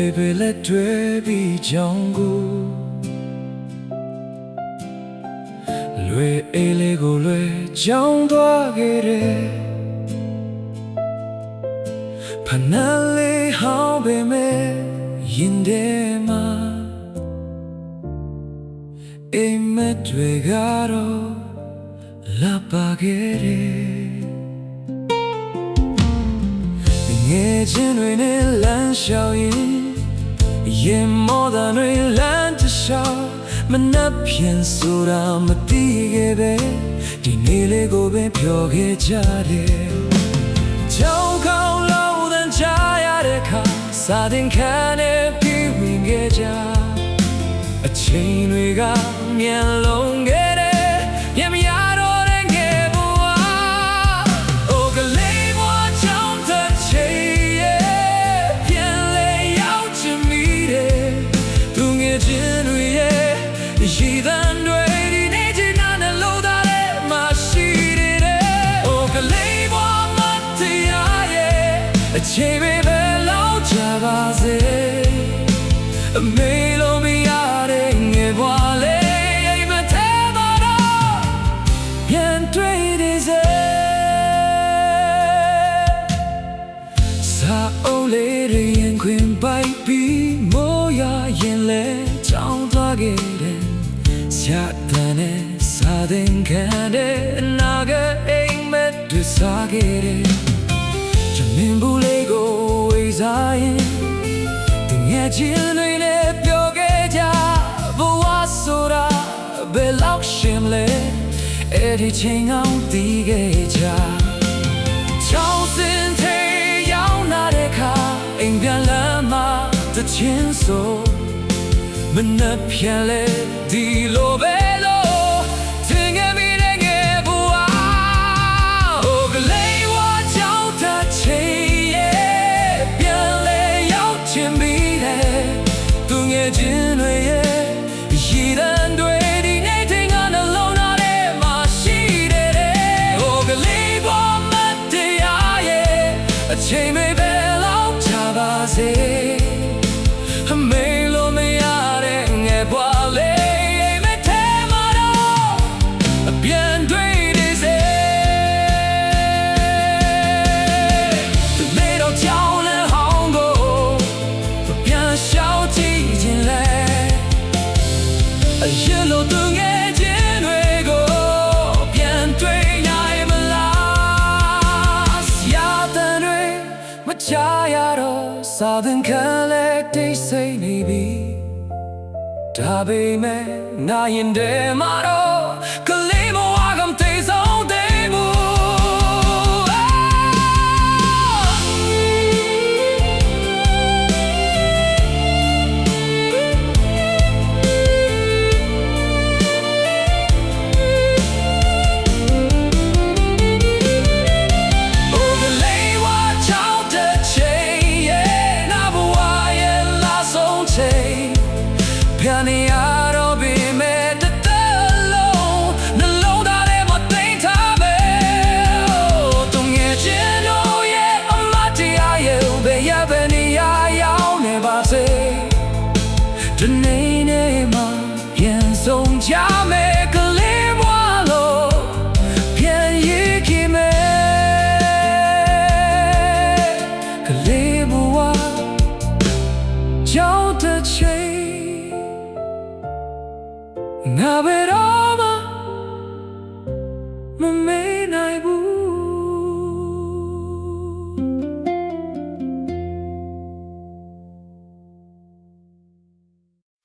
ဖေဖေလက်တွေ့ပြီးကြောင်းကိုလွယ်အေးလေးကိုလွယ်ကြောင်းသွားခဲ့တယ်ဖနာလေးဟောင်းပေမဲ့ရင်ထဲမှာအိမ်မက်တွေကတော့လာပါခဲ့တယ်ငယ်ချင်းတွေနဲ့လမ်းလျှောက်ရင်ရင်မောသံတွေလမ်းတစ်လျှောက်မနှက်ပြန်ဆိုတာမသိခဲ့ပဲဒီနေ့လေးကိုပဲပြောခဲ့ကြတယ်ကြောင်ကောင်းလို့တန်ချရတဲ့ခါစာသင်ခန်းနဲ့ပြီးဝင်ခဲ့ကြအချိန်တွေကမြန်လုံးခဲ့တယ်ပြန်မရတော့တဲ့ငယ်ဘဝအိုကလေးဘဝကြောင့်တစ်ချိန်ရဲ့ပြန်လေရောက်ချင်မိတယ်သူငယ်ချင်းတွေရဲ့ရှိသံတွေဒီနေ့ချင်နာနဲ့လို့သားတဲ့မရှိတယ်အိုကလေးဘဝမတရားရဲ့အချိန်ပဲလောက်ကြပါစေအမေလို့မရတဲ့ငယ်ဘဝလေးအိမ်မထဲမှာတော့ပြန်တွေ့သေးစေစာအုပ်လေးတွေရင်ခွင်ပိုက်ပြီးမိုးရရင်လဲကြောင်းသွားခဲ့တယ်ဆရာတန်နဲ့စာသင်ခန်းတဲ့အနာကအိမ်မက်တွေစားခဲ့တယ်ချမင်းဘူးလေးကိုဝေစားရင်တငယ်ချင်းတွေနဲ့ပြောခဲ့ကြဘဝဆိုတာဘယ်လောက်ရှင်လဲအဲ့ဒီချိန်အောင်တည်ခဲ့ကြချောင်းစင်ထေးရောက်လာတဲ့ခါအိမ်ပြန်လမ်းမှာတချင်းဆိုမနှက်ပြန်လဲဒီလိုပဲလို့သင်ခဲ့မိတဲ့ငယ်ဘဝဟိုကလေးဝါကြောင့်တစ်ချိန်ရဲ့ပြန်လဲရောက်ချင်ပြီတဲ့သူငယ်ချင်းတွေရဲ့ရှိသံတွေဒီနေ့ထင်ကနှလုံးသားထဲမှာရှိတယ်ဟိုကလေးဘဝမတရားရဲ့အချိန်ပဲလောက်ချပါစေအမေလို့မရတဲ့ငယ်ဘဝလေးအိမ်မထဲမှာတော့ပြန်တွေ့သေးစေသူမေတော့ကြောင်းလဲဟောင်းကိုပြန်ရှောက်ကြည့်ခြင်းလဲအရင်လိုသူငယ်ချင်းတွေကိုပြန်တွေ့နိုင်မလားဆရာတန်တွေမချရတော့စာသင်ခန်းလဲတိတ်ဆိတ်နေပြီဒါပေမဲ့နာရင်တဲမှာတော့ကလေးဘဝကမသေးဆုံးသေးဘူးပြန်နေရတော့ပြီမဲ့တသက်လုံးနှလုံးသားထဲမှာသိမ်းထားမယ်သူငယ်ချင်းတို့ရဲ့အမတ်တရားရဲ့ဘယ်ရဘယ်နေရာရောက်နေပါစေဒီနေ့နဲ့မှပြန်ဆုံးကြမယ်ကလေးဘဝလို့ပြန်ရခဲ့မယ်ကလေးဘဝကြောင့်တစ်ချိန်